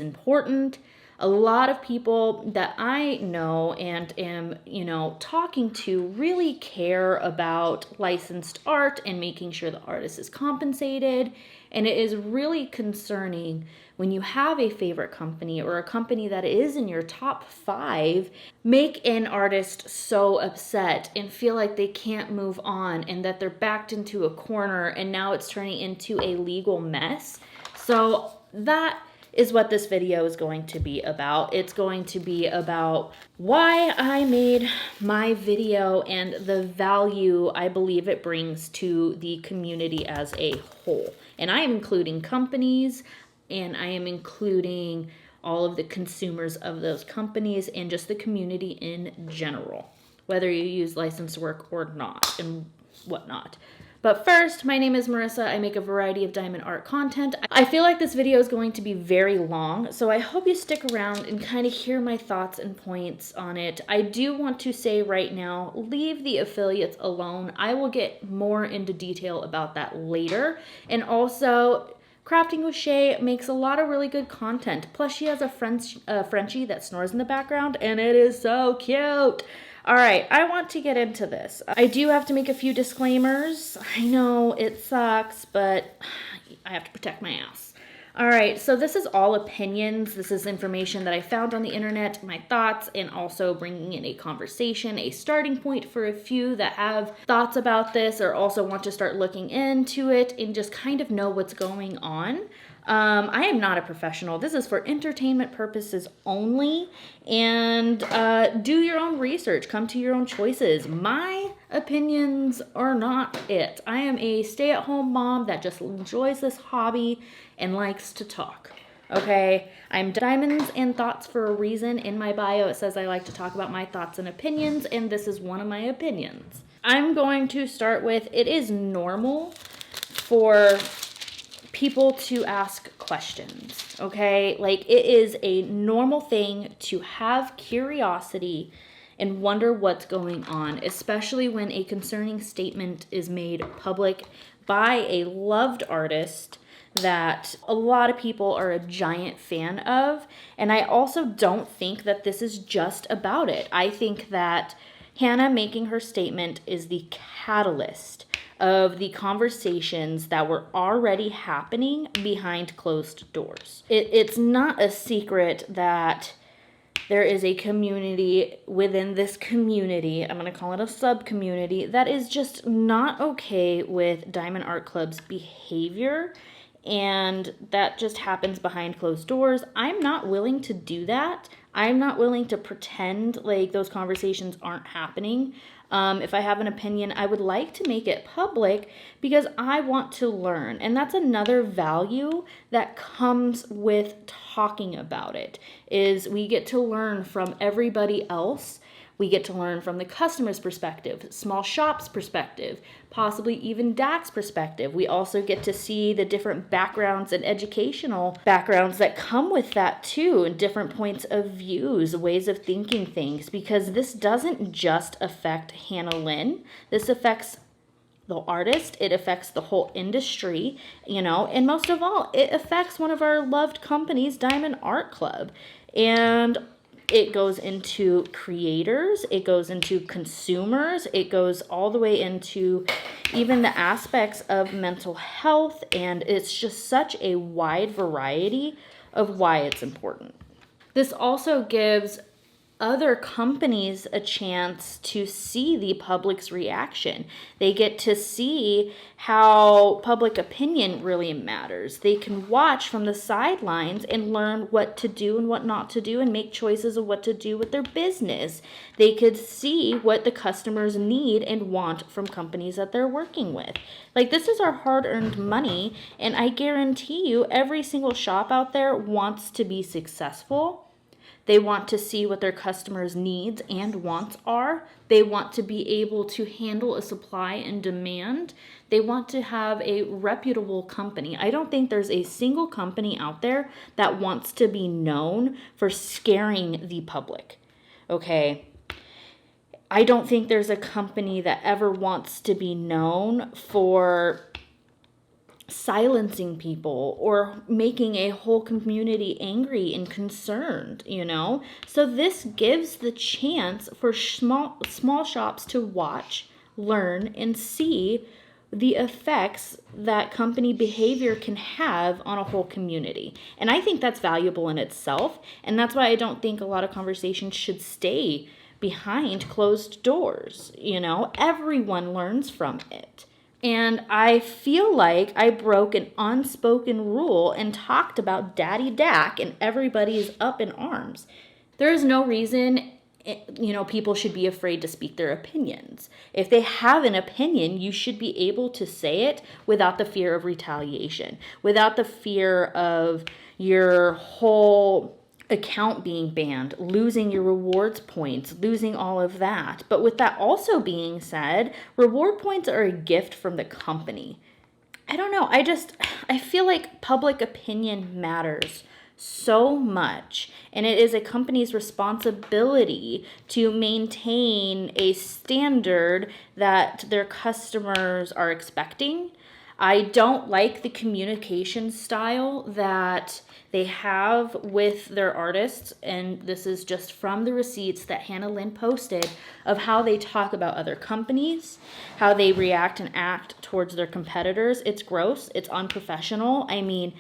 important. A lot of people that I know and am, talking to really care about licensed art and making sure the artist is compensated. And it is really concerning when you have a favorite company or a company that is in your top 5 make an artist so upset and feel like they can't move on and that they're backed into a corner and now it's turning into a legal mess. So that is what this video is going to be about. It's going to be about why I made my video and the value I believe it brings to the community as a whole. And I am including companies, and I am including all of the consumers of those companies and just the community in general, whether you use licensed work or not and whatnot. But first, my name is Marissa. I make a variety of diamond art content. I feel like this video is going to be very long, so I hope you stick around and kind of hear my thoughts and points on it. I do want to say right now, leave the affiliates alone. I will get more into detail about that later. And also, Crafting with Shay makes a lot of really good content. Plus, she has a Frenchie that snores in the background, and it is so cute. All right, I want to get into this. I do have to make a few disclaimers. I know it sucks, but I have to protect my ass. All right, so this is all opinions. This is information that I found on the internet, my thoughts, and also bringing in a conversation, a starting point for a few that have thoughts about this or also want to start looking into it and just kind of know what's going on. I am not a professional. This is for entertainment purposes only, and do your own research. Come to your own choices. My opinions are not it. I am a stay-at-home mom that just enjoys this hobby and likes to talk. Okay, I'm Diamonds and Thoughts for a reason. In my bio, it says I like to talk about my thoughts and opinions, and this is one of my opinions. I'm going to start with, it is normal for people to ask questions, okay? Like, it is a normal thing to have curiosity and wonder what's going on, especially when a concerning statement is made public by a loved artist that a lot of people are a giant fan of. And I also don't think that this is just about it. I think that Hannah making her statement is the catalyst of the conversations that were already happening behind closed doors. It's not a secret that there is a community within this community, I'm going to call it a sub-community, that is just not okay with Diamond Art Club's behavior, and that just happens behind closed doors. I'm not willing to do that. I'm not willing to pretend like those conversations aren't happening. If I have an opinion, I would like to make it public because I want to learn. And that's another value that comes with talking about it, is we get to learn from everybody else. We get to learn from the customer's perspective, small shop's perspective, possibly even DAC's perspective. We also get to see the different backgrounds and educational backgrounds that come with that too, and different points of views, ways of thinking things, because this doesn't just affect Hannah Lynn. This affects the artist, it affects the whole industry, and most of all, it affects one of our loved companies, Diamond Art Club. And it goes into creators, it goes into consumers, it goes all the way into even the aspects of mental health, and it's just such a wide variety of why it's important. This also gives other companies a chance to see the public's reaction. They get to see how public opinion really matters. They can watch from the sidelines and learn what to do and what not to do and make choices of what to do with their business. They could see what the customers need and want from companies that they're working with. Like, this is our hard-earned money, and I guarantee you every single shop out there wants to be successful. They want to see what their customers' needs and wants are. They want to be able to handle a supply and demand. They want to have a reputable company. I don't think there's a single company out there that wants to be known for scaring the public, okay? I don't think there's a company that ever wants to be known for silencing people or making a whole community angry and concerned, So this gives the chance for small shops to watch, learn, and see the effects that company behavior can have on a whole community. And I think that's valuable in itself. And that's why I don't think a lot of conversations should stay behind closed doors. Everyone learns from it. And I feel like I broke an unspoken rule and talked about Daddy Dak, and everybody is up in arms. There is no reason, people should be afraid to speak their opinions. If they have an opinion, you should be able to say it without the fear of retaliation, without the fear of your whole account being banned, losing your rewards points, losing all of that. But with that also being said, reward points are a gift from the company. I don't know. I feel like public opinion matters so much, and it is a company's responsibility to maintain a standard that their customers are expecting. I don't like the communication style that they have with their artists, and this is just from the receipts that Hannah Lynn posted of how they talk about other companies, how they react and act towards their competitors. It's gross. It's unprofessional. I mean,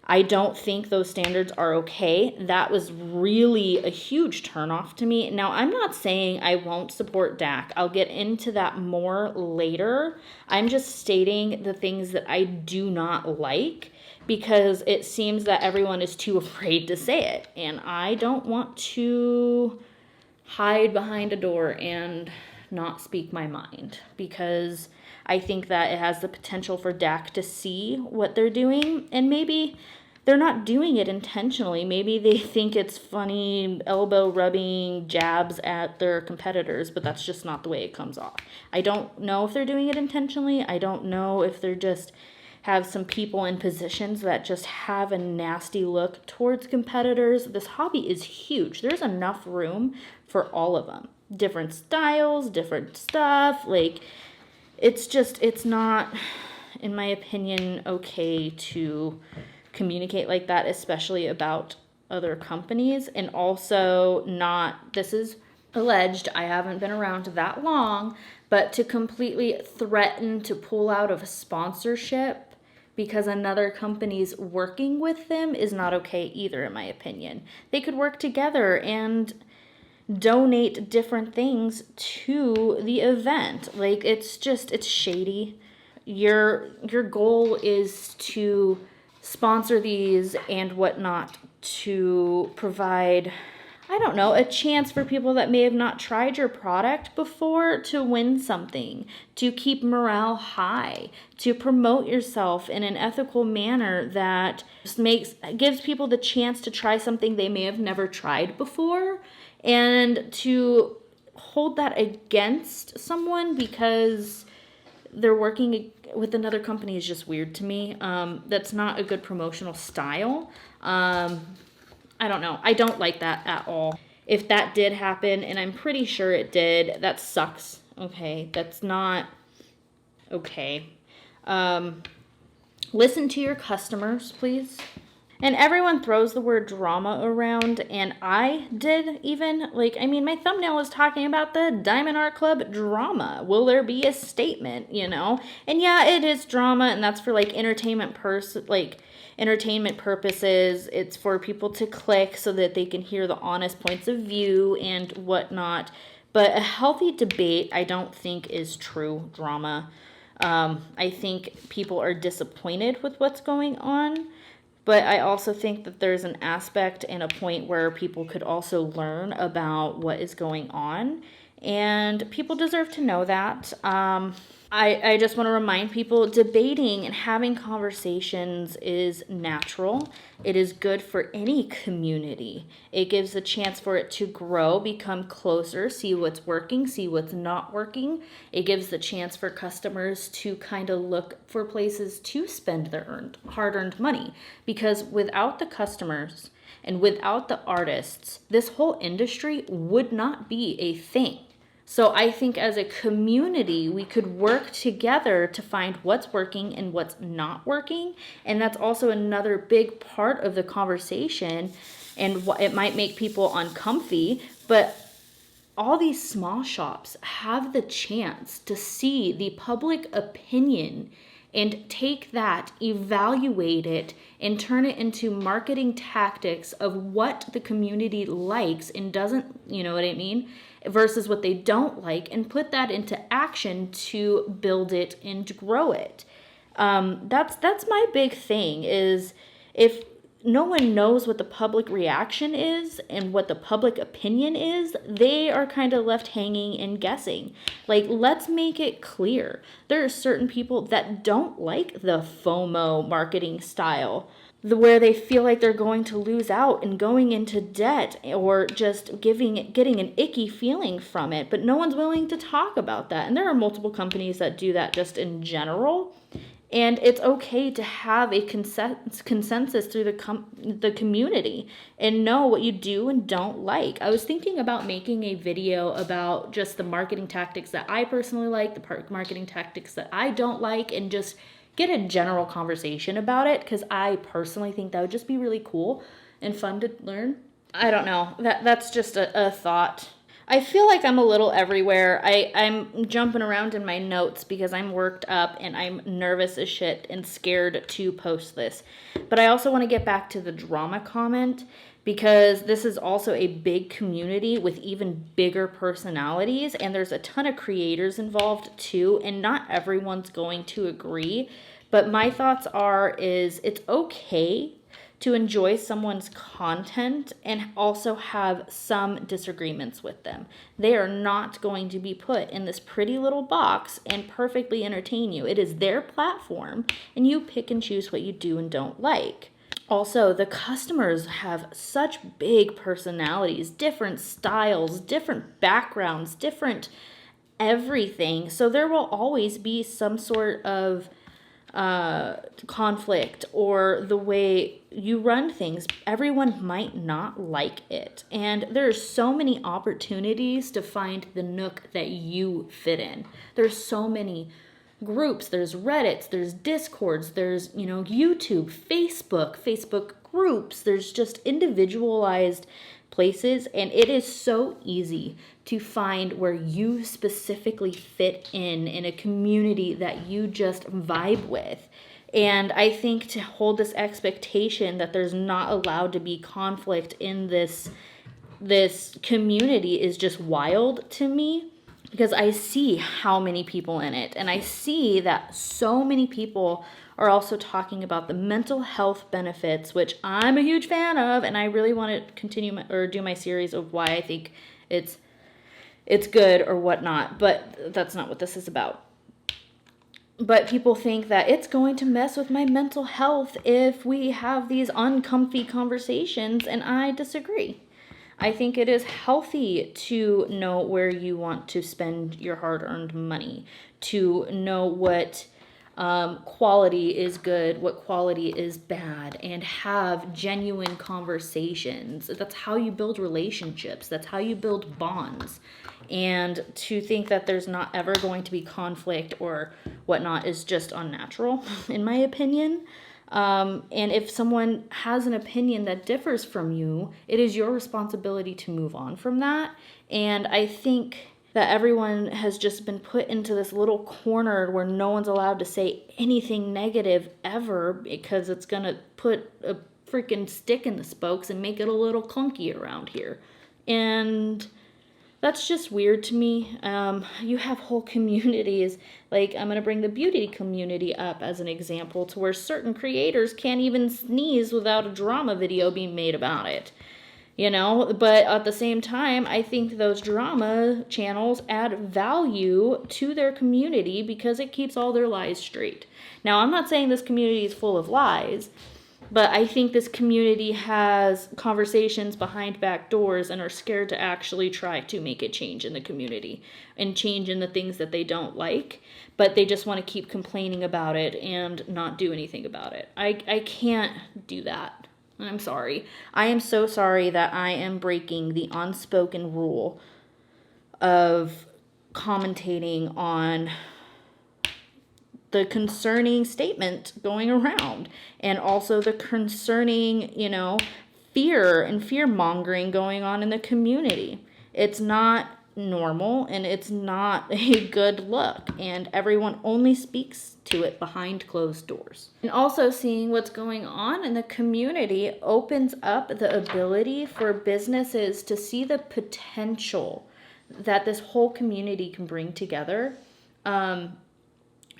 I don't think those standards are okay. That was really a huge turnoff to me. Now, I'm not saying I won't support Dak. I'll get into that more later. I'm just stating the things that I do not like because it seems that everyone is too afraid to say it. And I don't want to hide behind a door and not speak my mind because I think that it has the potential for Dak to see what they're doing, and maybe they're not doing it intentionally. Maybe they think it's funny elbow rubbing jabs at their competitors, but that's just not the way it comes off. I don't know if they're doing it intentionally. I don't know if they're just have some people in positions that just have a nasty look towards competitors. This hobby is huge. There's enough room for all of them. Different styles, different stuff. It's not, in my opinion, okay to communicate like that, especially about other companies. And also this is alleged, I haven't been around that long, but to completely threaten to pull out of a sponsorship because another company's working with them is not okay either, in my opinion. They could work together and donate different things to the event. It's shady. Your goal is to sponsor these and whatnot to provide, I don't know, a chance for people that may have not tried your product before to win something, to keep morale high, to promote yourself in an ethical manner that gives people the chance to try something they may have never tried before. And to hold that against someone because they're working with another company is just weird to me. That's not a good promotional style. I don't know. I don't like that at all. If that did happen, and I'm pretty sure it did, that sucks. Okay, that's not okay. Listen to your customers, please. And everyone throws the word drama around, and I did even, my thumbnail was talking about the Diamond Art Club drama. Will there be a statement, And yeah, it is drama, and that's for, entertainment purposes. It's for people to click so that they can hear the honest points of view and whatnot. But a healthy debate, I don't think, is true drama. I think people are disappointed with what's going on. But I also think that there's an aspect and a point where people could also learn about what is going on. And people deserve to know that. I just want to remind people, debating and having conversations is natural. It is good for any community. It gives a chance for it to grow, become closer, see what's working, see what's not working. It gives the chance for customers to kind of look for places to spend their hard-earned money. Because without the customers and without the artists, this whole industry would not be a thing. So I think as a community, we could work together to find what's working and what's not working. And that's also another big part of the conversation. And it might make people uncomfy, but all these small shops have the chance to see the public opinion and take that, evaluate it, and turn it into marketing tactics of what the community likes and doesn't, you know what I mean, versus what they don't like, and put that into action to build it and grow it. That's my big thing, is if no one knows what the public reaction is and what the public opinion is, they are kind of left hanging and guessing. Like, let's make it clear. There are certain people that don't like the FOMO marketing style, where they feel like they're going to lose out and going into debt, or just getting an icky feeling from it, but no one's willing to talk about that. And there are multiple companies that do that just in general. And it's okay to have a consensus through the community and know what you do and don't like. I was thinking about making a video about just the marketing tactics that I personally like, the marketing tactics that I don't like, and just get a general conversation about it, because I personally think that would just be really cool and fun to learn. I don't know. That's just a thought. I feel like I'm a little everywhere. I'm jumping around in my notes because I'm worked up and I'm nervous as shit and scared to post this. But I also want to get back to the drama comment, because this is also a big community with even bigger personalities, and there's a ton of creators involved too, and not everyone's going to agree. But my thoughts is it's okay to enjoy someone's content and also have some disagreements with them. They are not going to be put in this pretty little box and perfectly entertain you. It is their platform, and you pick and choose what you do and don't like. Also, the customers have such big personalities, different styles, different backgrounds, different everything. So there will always be some sort of conflict, or the way you run things. Everyone might not like it. And there's so many opportunities to find the nook that you fit in. There's so many groups, there's Reddits, there's Discords, there's, YouTube, Facebook groups, there's just individualized places, and it is so easy to find where you specifically fit in a community that you just vibe with. And I think to hold this expectation that there's not allowed to be conflict in this community is just wild to me, because I see how many people in it, and I see that so many people are also talking about the mental health benefits, which I'm a huge fan of, and I really want to continue do my series of why I think it's good or whatnot, but that's not what this is about. But people think that it's going to mess with my mental health if we have these uncomfy conversations, and I disagree. I think it is healthy to know where you want to spend your hard-earned money, to know what quality is good, what quality is bad, and have genuine conversations. That's how you build relationships. That's how you build bonds. And to think that there's not ever going to be conflict or whatnot is just unnatural, in my opinion. And if someone has an opinion that differs from you, it is your responsibility to move on from that. And I think that everyone has just been put into this little corner where no one's allowed to say anything negative ever, because it's going to put a freaking stick in the spokes and make it a little clunky around here. And that's just weird to me. You have whole communities, like I'm going to bring the beauty community up as an example, to where certain creators can't even sneeze without a drama video being made about it. But at the same time, I think those drama channels add value to their community because it keeps all their lies straight. Now, I'm not saying this community is full of lies, but I think this community has conversations behind back doors and are scared to actually try to make a change in the community and change in the things that they don't like, but they just want to keep complaining about it and not do anything about it. I can't do that. I'm sorry. I am so sorry that I am breaking the unspoken rule of commentating on the concerning statement going around, and also the concerning, fear and fear mongering going on in the community. It's not normal and it's not a good look, and everyone only speaks to it behind closed doors. And also seeing what's going on in the community opens up the ability for businesses to see the potential that this whole community can bring together. I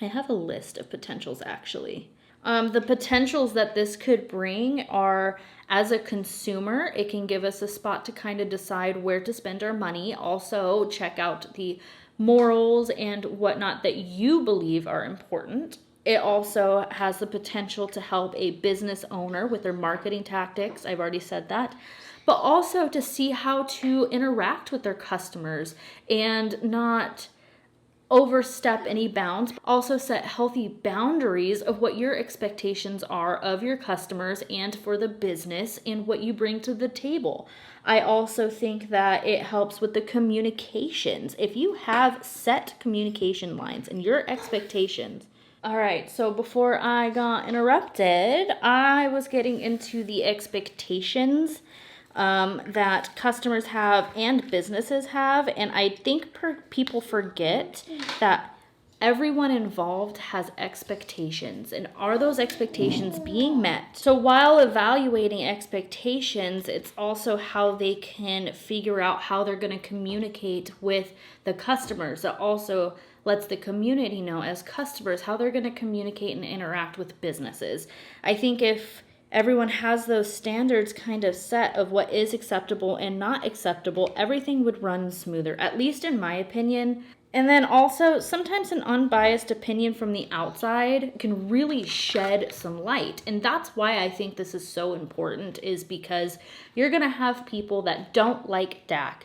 have a list of potentials actually. The potentials that this could bring are, as a consumer, it can give us a spot to kind of decide where to spend our money. Also, check out the morals and whatnot that you believe are important. It also has the potential to help a business owner with their marketing tactics. I've already said that. But also to see how to interact with their customers and not overstep any bounds. Also set healthy boundaries of what your expectations are of your customers and for the business and what you bring to the table. I also think that it helps with the communications. If you have set communication lines and your expectations. All right, so before I got interrupted, I was getting into the expectations that customers have and businesses have. And I think people forget that everyone involved has expectations. And are those expectations being met? So while evaluating expectations, it's also how they can figure out how they're going to communicate with the customers. It also lets the community know as customers how they're going to communicate and interact with businesses. I think if everyone has those standards kind of set of what is acceptable and not acceptable, everything would run smoother, at least in my opinion. And then also, sometimes an unbiased opinion from the outside can really shed some light. And that's why I think this is so important, is because you're going to have people that don't like DAC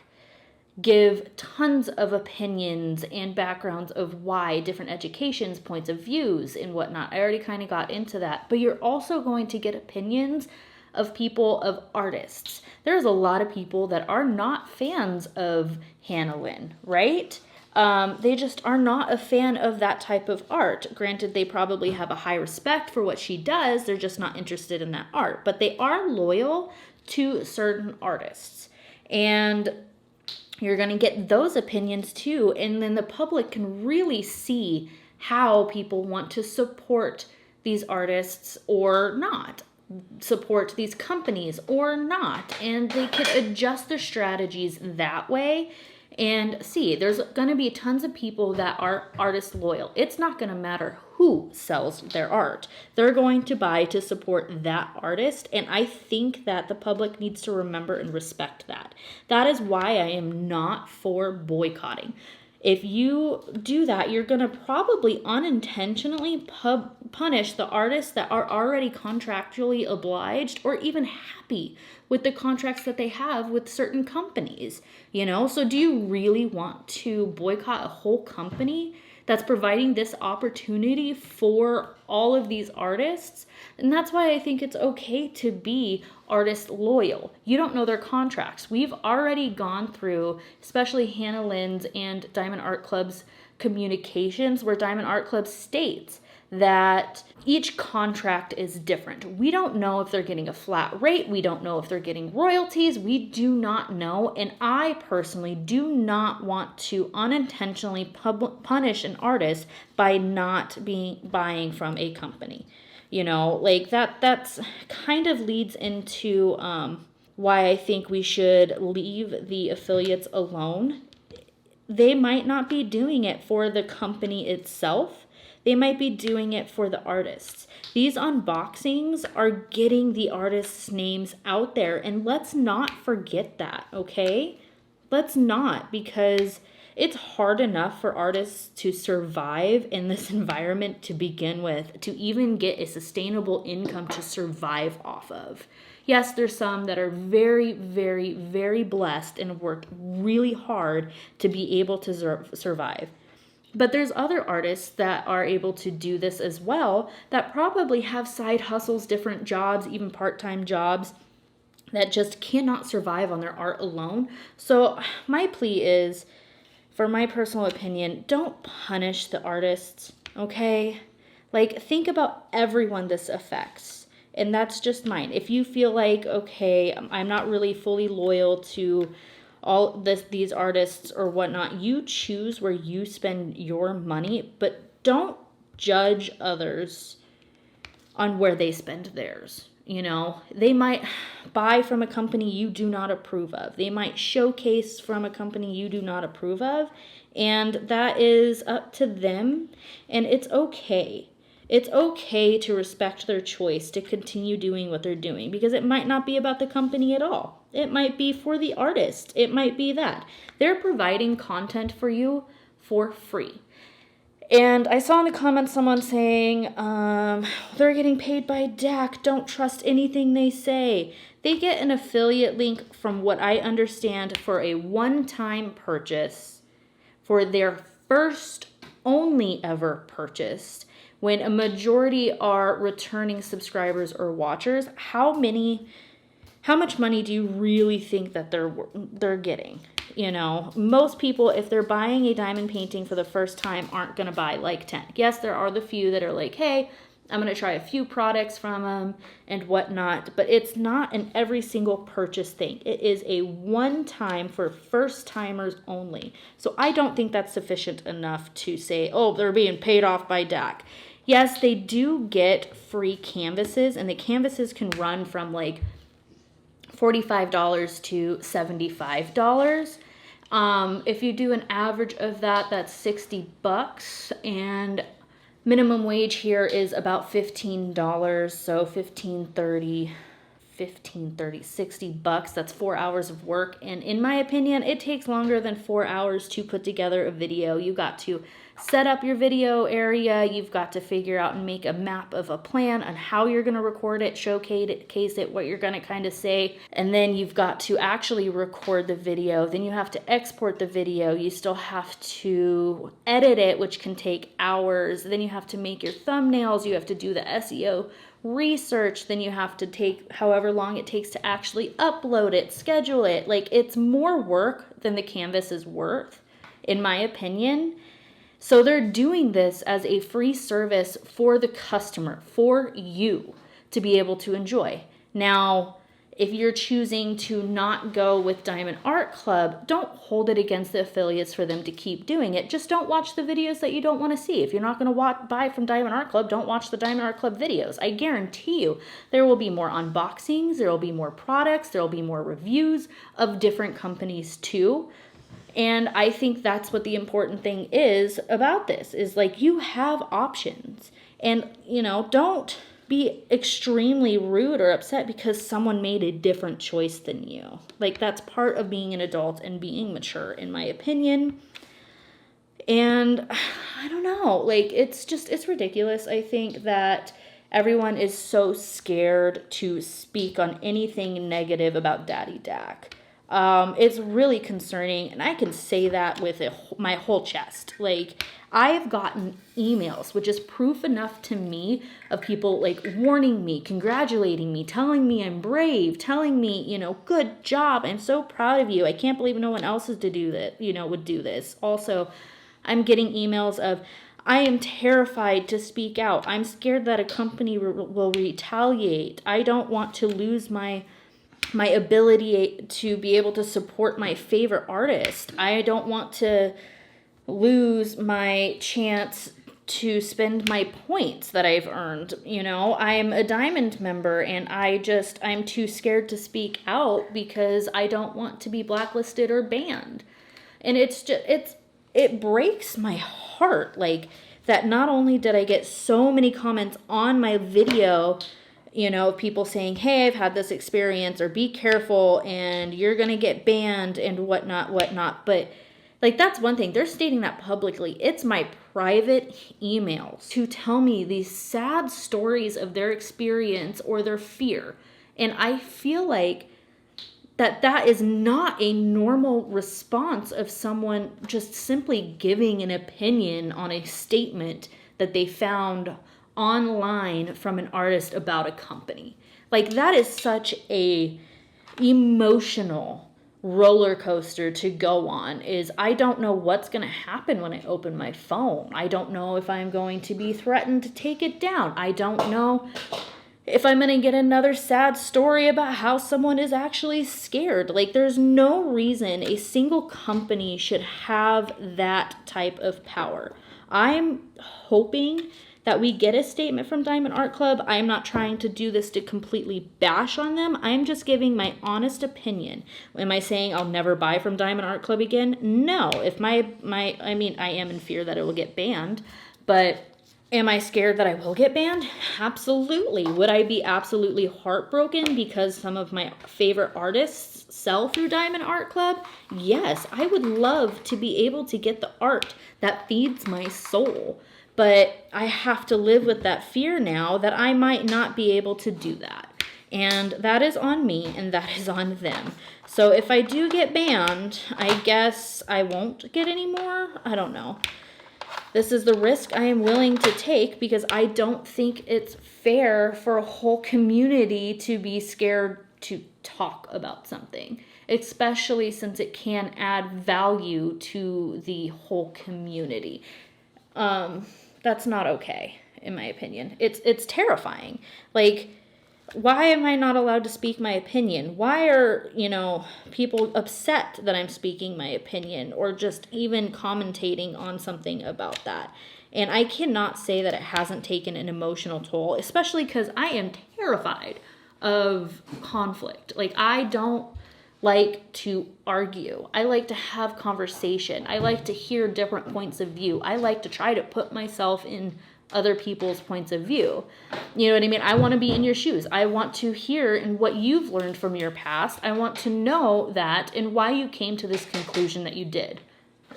give tons of opinions and backgrounds of why, different educations, points of views, and whatnot. I already kind of got into that. But you're also going to get opinions of people, of artists. There's a lot of people that are not fans of Hannah Lynn, right? They just are not a fan of that type of art. Granted, they probably have a high respect for what she does. They're just not interested in that art. But they are loyal to certain artists. And you're going to get those opinions too. And then the public can really see how people want to support these artists or not, support these companies or not. And they can adjust their strategies that way. And see, there's going to be tons of people that are artist loyal. It's not going to matter who sells their art. They're going to buy to support that artist. And I think that the public needs to remember and respect that. That is why I am not for boycotting. If you do that, you're going to probably unintentionally punish the artists that are already contractually obliged or even happy with the contracts that they have with certain companies, So do you really want to boycott a whole company that's providing this opportunity for all of these artists? And that's why I think it's okay to be artist loyal. You don't know their contracts. We've already gone through, especially Hannah Lynn's and Diamond Art Club's communications, where Diamond Art Club states that each contract is different. We don't know if they're getting a flat rate. We don't know if they're getting royalties. We do not know. And I personally do not want to unintentionally punish an artist by not buying from a company. That's kind of leads into why I think we should leave the affiliates alone. They might not be doing it for the company itself. They might be doing it for the artists. These unboxings are getting the artists' names out there, and let's not forget that, okay? Let's not, because it's hard enough for artists to survive in this environment to begin with, to even get a sustainable income to survive off of. Yes, there's some that are very, very, very blessed and work really hard to be able to survive. But there's other artists that are able to do this as well, that probably have side hustles, different jobs, even part-time jobs, that just cannot survive on their art alone. So my plea is, for my personal opinion, don't punish the artists, okay? Like, think about everyone this affects. And that's just mine. If you feel like, okay, I'm not really fully loyal to these artists or whatnot, you choose where you spend your money, but don't judge others on where they spend theirs. You know, they might buy from a company you do not approve of. They might showcase from a company you do not approve of. And that is up to them. And it's okay. It's okay to respect their choice to continue doing what they're doing, because it might not be about the company at all. It might be for the artist. It might be that. They're providing content for you for free. And I saw in the comments someone saying, they're getting paid by DAC. Don't trust anything they say. They get an affiliate link, from what I understand, for a one-time purchase for their first only ever purchase. When a majority are returning subscribers or watchers, how much money do you really think that they're getting? You know, most people, if they're buying a diamond painting for the first time, aren't going to buy like 10. Yes, there are the few that are like, hey, I'm going to try a few products from them and whatnot, but it's not an every single purchase thing. It is a one-time for first timers only. So I don't think that's sufficient enough to say, oh, they're being paid off by DAC. Yes, they do get free canvases, and the canvases can run from like $45 to $75. If you do an average of that, that's $60, and minimum wage here is about $15, so $15.30, $60. That's 4 hours of work, and in my opinion, it takes longer than 4 hours to put together a video. You got to set up your video area. You've got to figure out and make a map of a plan on how you're going to record it, showcase it, what you're going to kind of say. And then you've got to actually record the video. Then you have to export the video. You still have to edit it, which can take hours. Then you have to make your thumbnails. You have to do the SEO research. Then you have to take however long it takes to actually upload it, schedule it. Like, it's more work than the canvas is worth, in my opinion. So they're doing this as a free service for the customer, for you to be able to enjoy. Now, if you're choosing to not go with Diamond Art Club, don't hold it against the affiliates for them to keep doing it. Just don't watch the videos that you don't want to see. If you're not going to buy from Diamond Art Club, don't watch the Diamond Art Club videos. I guarantee you there will be more unboxings, there will be more products, there will be more reviews of different companies too. And I think that's what the important thing is about this, is like, you have options. And, you know, don't be extremely rude or upset because someone made a different choice than you. Like, that's part of being an adult and being mature, in my opinion. And I don't know, like, it's ridiculous. I think that everyone is so scared to speak on anything negative about Daddy Dak. It's really concerning, and I can say that with my whole chest. Like, I have gotten emails, which is proof enough to me of people like warning me, congratulating me, telling me I'm brave, telling me, you know, good job, I'm so proud of you. I can't believe no one else is to do that, you know, would do this. Also, I'm getting emails of, I am terrified to speak out. I'm scared that a company will retaliate. I don't want to lose my ability to be able to support my favorite artist. I don't want to lose my chance to spend my points that I've earned. You know, I'm a Diamond member, and I'm too scared to speak out because I don't want to be blacklisted or banned. And it breaks my heart, like, that not only did I get so many comments on my video, you know, people saying, hey, I've had this experience, or be careful, and you're going to get banned, and whatnot. But, like, that's one thing. They're stating that publicly. It's my private emails to tell me these sad stories of their experience or their fear. And I feel like that is not a normal response of someone just simply giving an opinion on a statement that they found online from an artist about a company. Like, that is such a emotional roller coaster to go on. Is I don't know what's going to happen when I open my phone. I don't know if I'm going to be threatened to take it down. I don't know if I'm going to get another sad story about how someone is actually scared. Like, there's no reason a single company should have that type of power. I'm hoping that we get a statement from Diamond Art Club. I'm not trying to do this to completely bash on them. I'm just giving my honest opinion. Am I saying I'll never buy from Diamond Art Club again? No. If I am in fear that it will get banned, but am I scared that I will get banned? Absolutely. Would I be absolutely heartbroken because some of my favorite artists sell through Diamond Art Club? Yes. I would love to be able to get the art that feeds my soul. But I have to live with that fear now that I might not be able to do that. And that is on me and that is on them. So if I do get banned, I guess I won't get any more. I don't know. This is the risk I am willing to take because I don't think it's fair for a whole community to be scared to talk about something, especially since it can add value to the whole community. That's not okay, in my opinion. It's terrifying. Like, why am I not allowed to speak my opinion? Why are, people upset that I'm speaking my opinion or just even commentating on something about that? And I cannot say that it hasn't taken an emotional toll, especially because I am terrified of conflict. Like, I don't like to argue. I like to have conversation. I like to hear different points of view. I like to try to put myself in other people's points of view. You know what I mean? I want to be in your shoes. I want to hear and what you've learned from your past. I want to know that and why you came to this conclusion that you did.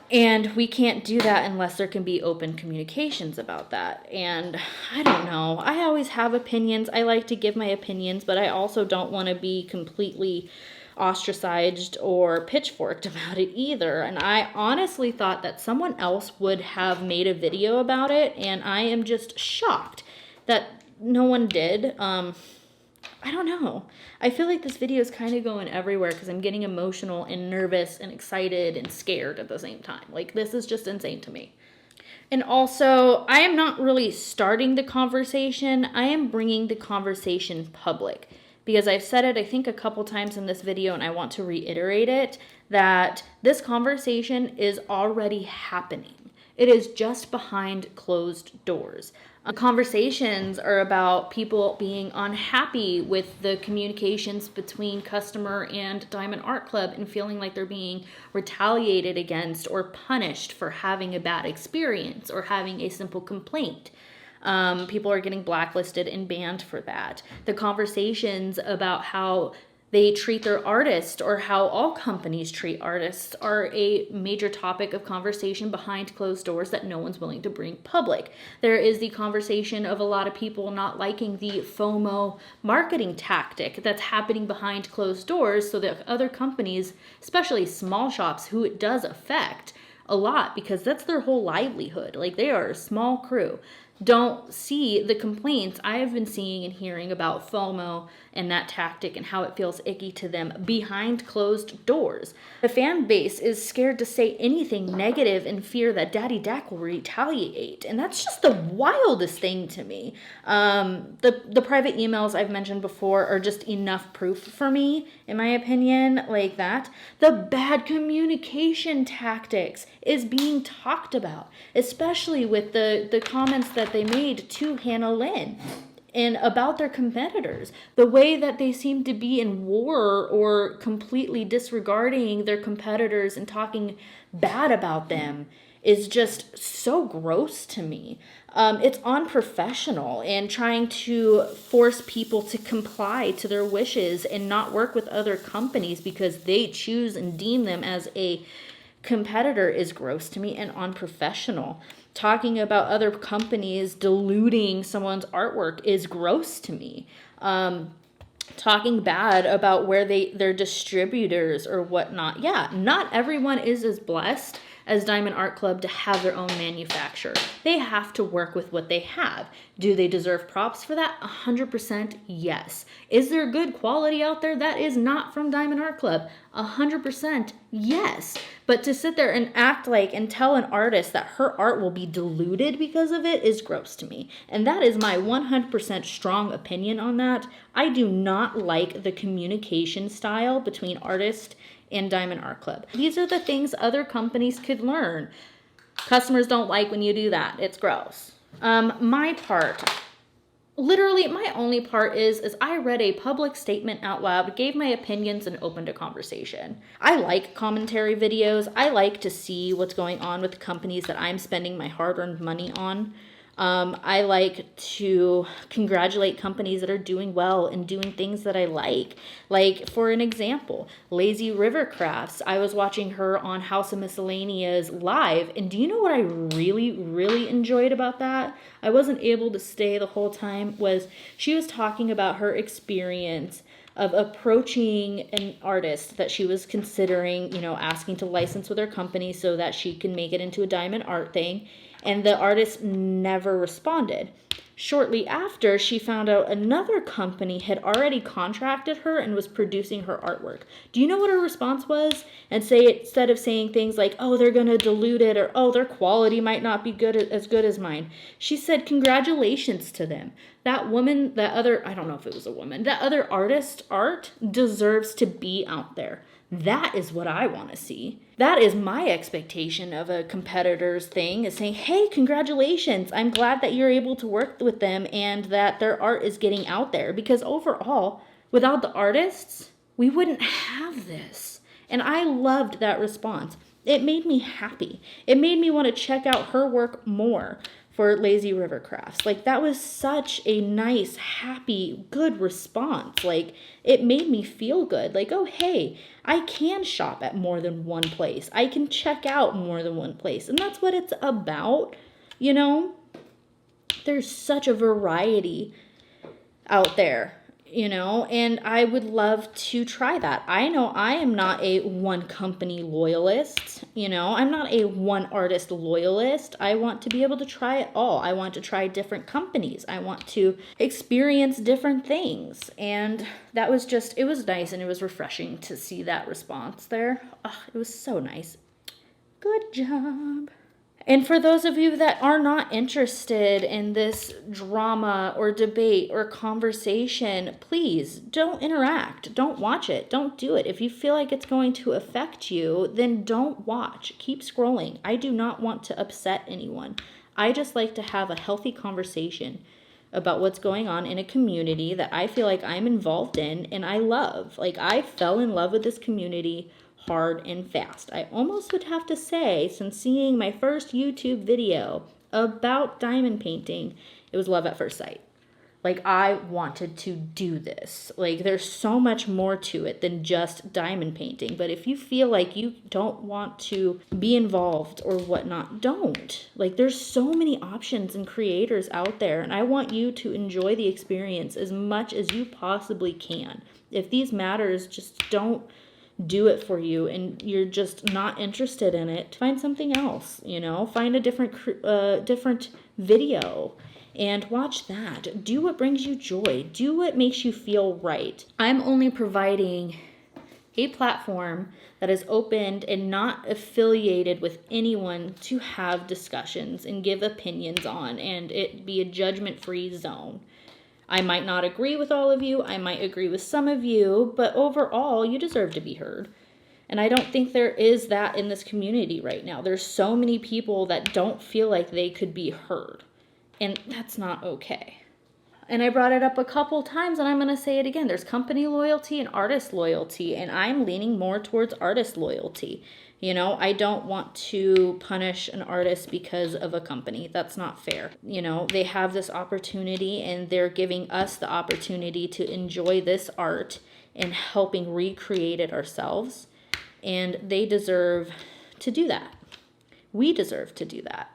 And we can't do that unless there can be open communications about that. And I don't know. I always have opinions. I like to give my opinions, but I also don't want to be completely ostracized or pitchforked about it either. And I honestly thought that someone else would have made a video about it, and I am just shocked that no one did. I don't know. I feel like this video is kind of going everywhere because I'm getting emotional and nervous and excited and scared at the same time. Like, this is just insane to me. And also, I am not really starting the conversation. I am bringing the conversation public. Because I've said it, I think, a couple times in this video, and I want to reiterate it, that this conversation is already happening. It is just behind closed doors. Conversations are about people being unhappy with the communications between customer and Diamond Art Club and feeling like they're being retaliated against or punished for having a bad experience or having a simple complaint. People are getting blacklisted and banned for that. The conversations about how they treat their artists or how all companies treat artists are a major topic of conversation behind closed doors that no one's willing to bring public. There is the conversation of a lot of people not liking the FOMO marketing tactic that's happening behind closed doors so that other companies, especially small shops who it does affect a lot because that's their whole livelihood. Like, they are a small crew. Don't see the complaints I have been seeing and hearing about FOMO and that tactic and how it feels icky to them behind closed doors. The fan base is scared to say anything negative in fear that Daddy Dak will retaliate. And that's just the wildest thing to me. The private emails I've mentioned before are just enough proof for me, in my opinion, like that. The bad communication tactics is being talked about, especially with the comments that they made to Hannah Lynn and about their competitors. The way that they seem to be in war or completely disregarding their competitors and talking bad about them is just so gross to me. It's unprofessional and trying to force people to comply to their wishes and not work with other companies because they choose and deem them as a competitor is gross to me and unprofessional. Talking about other companies diluting someone's artwork is gross to me. Talking bad about where their distributors or whatnot. Yeah, not everyone is as blessed as Diamond Art Club to have their own manufacturer. They have to work with what they have. Do they deserve props for that? 100% yes. Is there good quality out there that is not from Diamond Art Club? 100% yes. But to sit there and act like and tell an artist that her art will be diluted because of it is gross to me. And that is my 100% strong opinion on that. I do not like the communication style between artist and Diamond Art Club. These are the things other companies could learn. Customers don't like when you do that. It's gross. My part, literally my only part is I read a public statement out loud, gave my opinions, and opened a conversation. I like commentary videos. I like to see what's going on with the companies that I'm spending my hard-earned money on. I like to congratulate companies that are doing well and doing things that I like. Like, for an example, Lazy River Crafts. I was watching her on House of Miscellaneous live, and do you know what I really, really enjoyed about that? I wasn't able to stay the whole time. She was talking about her experience of approaching an artist that she was considering, asking to license with her company so that she can make it into a diamond art thing. And the artist never responded. Shortly after, she found out another company had already contracted her and was producing her artwork. Do you know what her response was? And instead of saying things like, oh, they're going to dilute it, or oh, their quality might not be as good as mine, she said, congratulations to them. That woman, I don't know if it was a woman, that other artist's art deserves to be out there. That is what I want to see. That is my expectation of a competitor's thing, is saying, hey, congratulations. I'm glad that you're able to work with them and that their art is getting out there. Because overall, without the artists, we wouldn't have this. And I loved that response. It made me happy. It made me want to check out her work more for Lazy River Crafts. Like, that was such a nice, happy, good response. Like, it made me feel good. Like, oh, hey, I can shop at more than one place. I can check out more than one place. And that's what it's about, There's such a variety out there, and I would love to try that. I know I am not a one company loyalist, I'm not a one artist loyalist. I want to be able to try it all. I want to try different companies. I want to experience different things. And it was nice, and it was refreshing to see that response there. Oh, it was so nice. Good job. And for those of you that are not interested in this drama or debate or conversation, please don't interact. Don't watch it. Don't do it. If you feel like it's going to affect you, then don't watch. Keep scrolling. I do not want to upset anyone. I just like to have a healthy conversation about what's going on in a community that I feel like I'm involved in and I love. Like, I fell in love with this community hard and fast. I almost would have to say, since seeing my first YouTube video about diamond painting, it was love at first sight. Like, I wanted to do this. Like, there's so much more to it than just diamond painting. But if you feel like you don't want to be involved or whatnot, don't. Like, there's so many options and creators out there, and I want you to enjoy the experience as much as you possibly can. If these matters just don't do it for you and you're just not interested in it, find something else, find a different video and watch that. Do what brings you joy. Do what makes you feel right. I'm only providing a platform that is opened and not affiliated with anyone to have discussions and give opinions on, and it be a judgment-free zone. I might not agree with all of you. I might agree with some of you, but overall, you deserve to be heard. And I don't think there is that in this community right now. There's so many people that don't feel like they could be heard, and that's not okay. And I brought it up a couple times, and I'm going to say it again. There's company loyalty and artist loyalty, and I'm leaning more towards artist loyalty. I don't want to punish an artist because of a company. That's not fair. They have this opportunity, and they're giving us the opportunity to enjoy this art and helping recreate it ourselves. And they deserve to do that. We deserve to do that.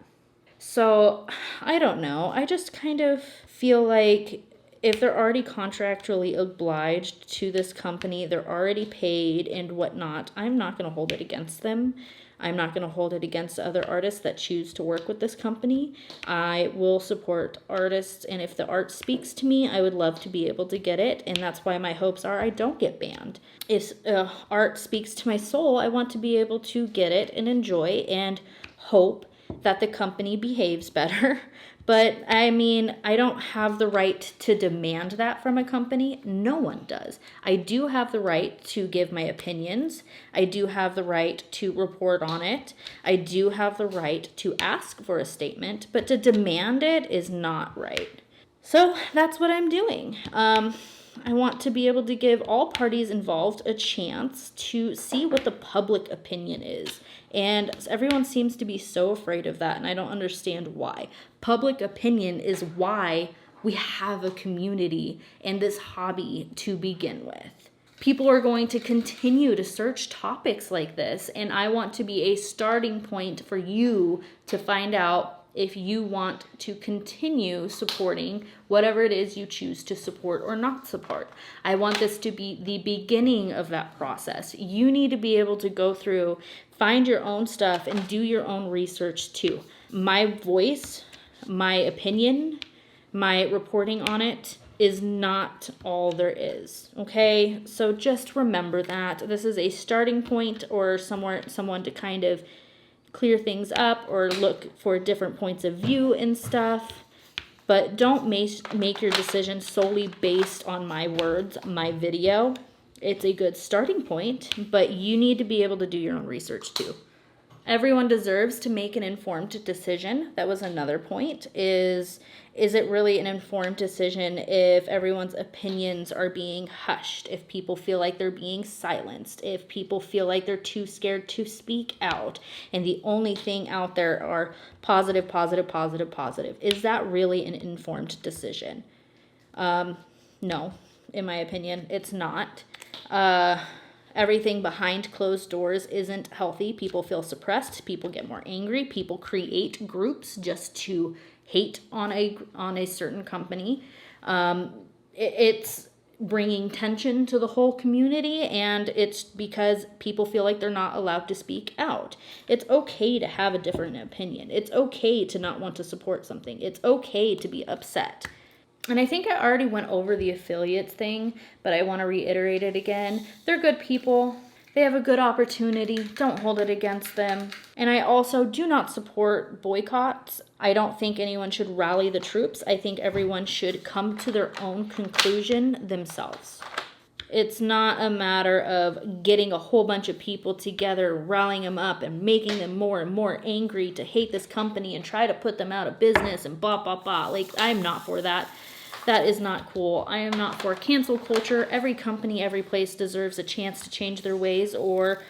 So, I don't know. I just kind of feel like if they're already contractually obliged to this company, they're already paid and whatnot, I'm not going to hold it against them. I'm not going to hold it against other artists that choose to work with this company. I will support artists, and if the art speaks to me, I would love to be able to get it, and that's why my hopes are I don't get banned. If art speaks to my soul, I want to be able to get it and enjoy and hope that the company behaves better. But I mean, I don't have the right to demand that from a company. No one does. I do have the right to give my opinions. I do have the right to report on it. I do have the right to ask for a statement, but to demand it is not right. So that's what I'm doing. I want to be able to give all parties involved a chance to see what the public opinion is. And everyone seems to be so afraid of that, and I don't understand why. Public opinion is why we have a community and this hobby to begin with. People are going to continue to search topics like this, and I want to be a starting point for you to find out if you want to continue supporting whatever it is you choose to support or not support. I want this to be the beginning of that process. You need to be able to go through, find your own stuff, and do your own research too. My voice, my opinion, my reporting on it is not all there is, okay? So just remember that. This is a starting point or someone to kind of clear things up or look for different points of view and stuff. But don't make your decision solely based on my words, my video. It's a good starting point, but you need to be able to do your own research too. Everyone deserves to make an informed decision. That was another point. Is it really an informed decision if everyone's opinions are being hushed, if people feel like they're being silenced, if people feel like they're too scared to speak out, and the only thing out there are positive, positive, positive, positive? Is that really an informed decision? No, in my opinion, it's not. Everything behind closed doors isn't healthy. People feel suppressed. People get more angry. People create groups just to hate on a certain company. It's bringing tension to the whole community, and it's because people feel like they're not allowed to speak out. It's okay to have a different opinion. It's okay to not want to support something. It's okay to be upset. And I think I already went over the affiliates thing, but I want to reiterate it again. They're good people. They have a good opportunity. Don't hold it against them. And I also do not support boycotts. I don't think anyone should rally the troops. I think everyone should come to their own conclusion themselves. It's not a matter of getting a whole bunch of people together, rallying them up and making them more and more angry to hate this company and try to put them out of business and blah, blah, blah. Like, I'm not for that. That is not cool. I am not for cancel culture. Every company, every place deserves a chance to change their ways or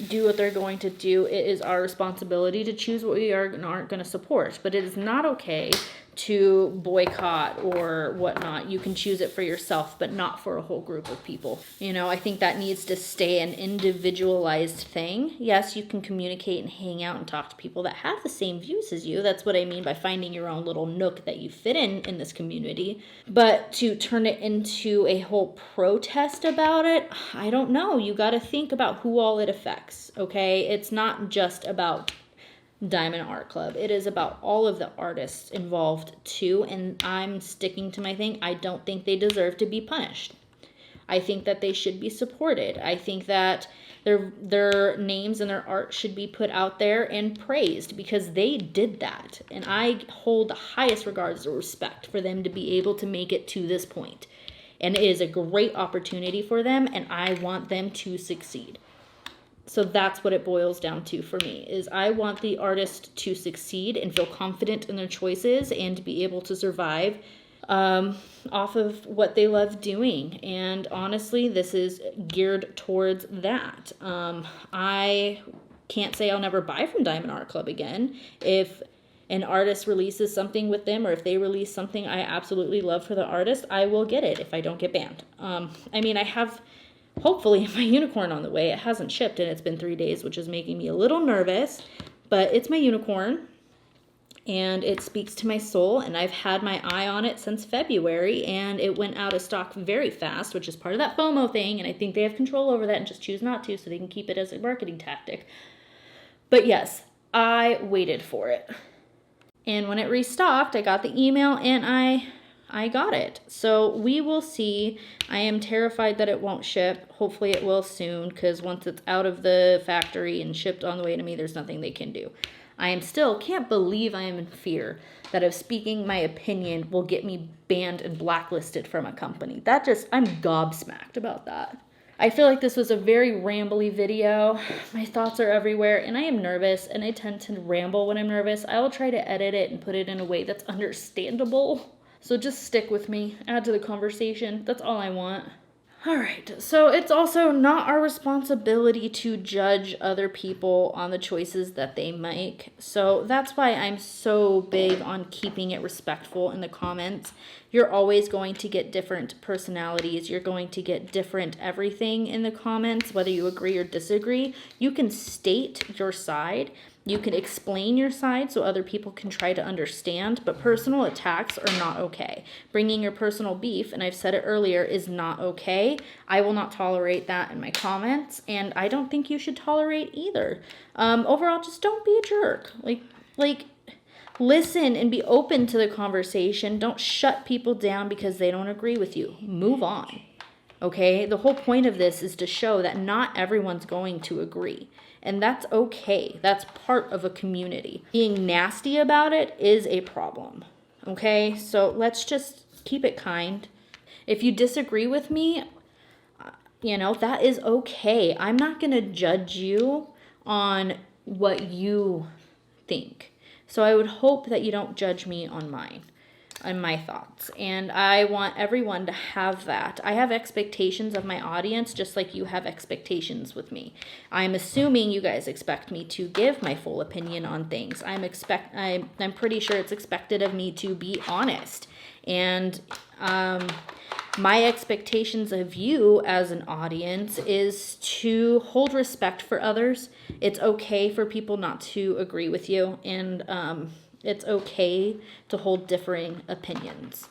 do what they're going to do. It is our responsibility to choose what we are and aren't going to support. But it is not okay to boycott or whatnot. You can choose it for yourself, but not for a whole group of people. You know, I think that needs to stay an individualized thing. Yes, you can communicate and hang out and talk to people that have the same views as you. That's what I mean by finding your own little nook that you fit in this community. But to turn it into a whole protest about it, I don't know. You got to think about who all it affects, okay? It's not just about Diamond Art Club. It is about all of the artists involved too, and I'm sticking to my thing. I don't think they deserve to be punished. I think that they should be supported. I think that their names and their art should be put out there and praised because they did that. And I hold the highest regards and respect for them to be able to make it to this point. And it is a great opportunity for them, and I want them to succeed. So that's what it boils down to for me, is I want the artist to succeed and feel confident in their choices and to be able to survive off of what they love doing. And honestly, this is geared towards that. I can't say I'll never buy from Diamond Art Club again. If an artist releases something with them or if they release something I absolutely love for the artist, I will get it if I don't get banned. I mean, I have hopefully my unicorn on the way. It hasn't shipped and it's been 3 days, which is making me a little nervous, but it's my unicorn. and it speaks to my soul, and I've had my eye on it since February, and it went out of stock very fast, which is part of that FOMO thing, and I think they have control over that and just choose not to so they can keep it as a marketing tactic. But yes, I waited for it. And when it restocked, I got the email and I got it. So we will see. I am terrified that it won't ship. Hopefully it will soon, because once it's out of the factory and shipped on the way to me, there's nothing they can do. I am still, can't believe I am in fear that if speaking my opinion will get me banned and blacklisted from a company. I'm gobsmacked about that. I feel like this was a very rambly video. My thoughts are everywhere, and I am nervous, and I tend to ramble when I'm nervous. I will try to edit it and put it in a way that's understandable. So just stick with me, add to the conversation. That's all I want. All right, so it's also not our responsibility to judge other people on the choices that they make. So that's why I'm so big on keeping it respectful in the comments. You're always going to get different personalities. You're going to get different everything in the comments, whether you agree or disagree. You can state your side. You can explain your side so other people can try to understand, but personal attacks are not okay. Bringing your personal beef, and I've said it earlier, is not okay. I will not tolerate that in my comments, and I don't think you should tolerate either. Overall, just don't be a jerk. Like, listen and be open to the conversation. Don't shut people down because they don't agree with you. Move on. Okay? The whole point of this is to show that not everyone's going to agree. And that's okay. That's part of a community. Being nasty about it is a problem. Okay? So let's just keep it kind. If you disagree with me, that is okay. I'm not going to judge you on what you think. So I would hope that you don't judge me on my thoughts. And I want everyone to have that. I have expectations of my audience just like you have expectations with me. I'm assuming you guys expect me to give my full opinion on things. I'm pretty sure it's expected of me to be honest. And my expectations of you as an audience is to hold respect for others. It's okay for people not to agree with you, and it's okay to hold differing opinions.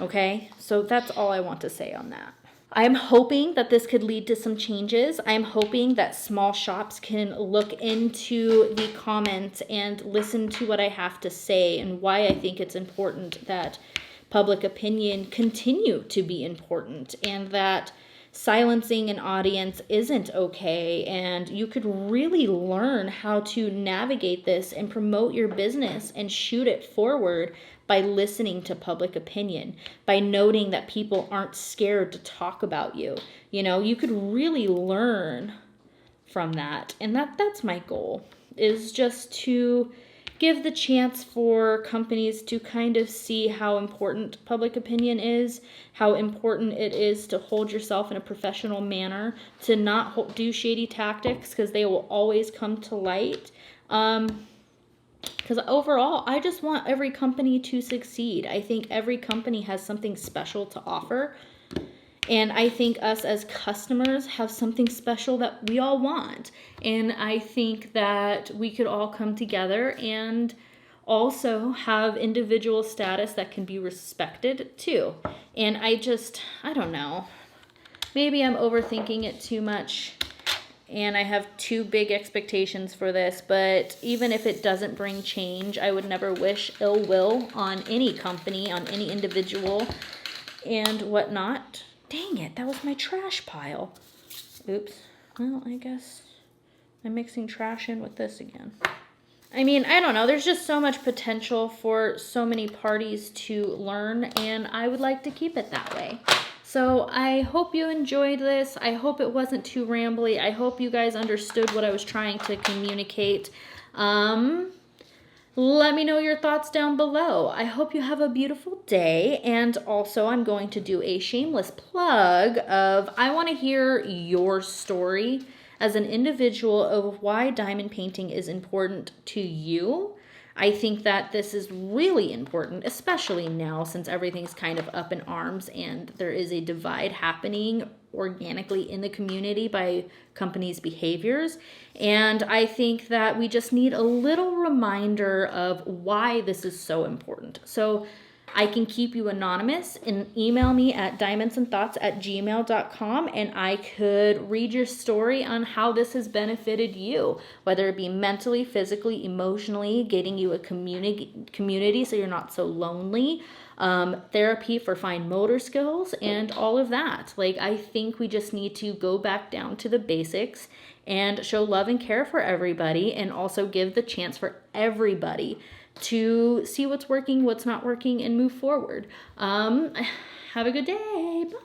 Okay? So that's all I want to say on that. I'm hoping that this could lead to some changes. I'm hoping that small shops can look into the comments and listen to what I have to say and why I think it's important that public opinion continue to be important, and that silencing an audience isn't okay, and you could really learn how to navigate this and promote your business and shoot it forward by listening to public opinion, by noting that people aren't scared to talk about you. You could really learn from that, and that's my goal, is just to give the chance for companies to kind of see how important public opinion is, how important it is to hold yourself in a professional manner, to not do shady tactics because they will always come to light. Because overall, I just want every company to succeed. I think every company has something special to offer. And I think us as customers have something special that we all want. And I think that we could all come together and also have individual status that can be respected too. And I don't know. Maybe I'm overthinking it too much and I have too big expectations for this, but even if it doesn't bring change, I would never wish ill will on any company, on any individual and whatnot. Dang it, that was my trash pile. Oops. Well, I guess I'm mixing trash in with this again. I mean, I don't know. There's just so much potential for so many parties to learn, and I would like to keep it that way. So I hope you enjoyed this. I hope it wasn't too rambly. I hope you guys understood what I was trying to communicate. Let me know your thoughts down below. I hope you have a beautiful day. And also, I'm going to do a shameless plug of, I want to hear your story as an individual of why diamond painting is important to you. I think that this is really important, especially now since everything's kind of up in arms and there is a divide happening organically in the community by companies' behaviors. And I think that we just need a little reminder of why this is so important. So I can keep you anonymous and email me at diamondsandthoughts@gmail.com, and I could read your story on how this has benefited you, whether it be mentally, physically, emotionally, getting you a community so you're not so lonely, therapy for fine motor skills, and all of that. Like, I think we just need to go back down to the basics and show love and care for everybody, and also give the chance for everybody to see what's working, what's not working, and move forward. Have a good day. Bye.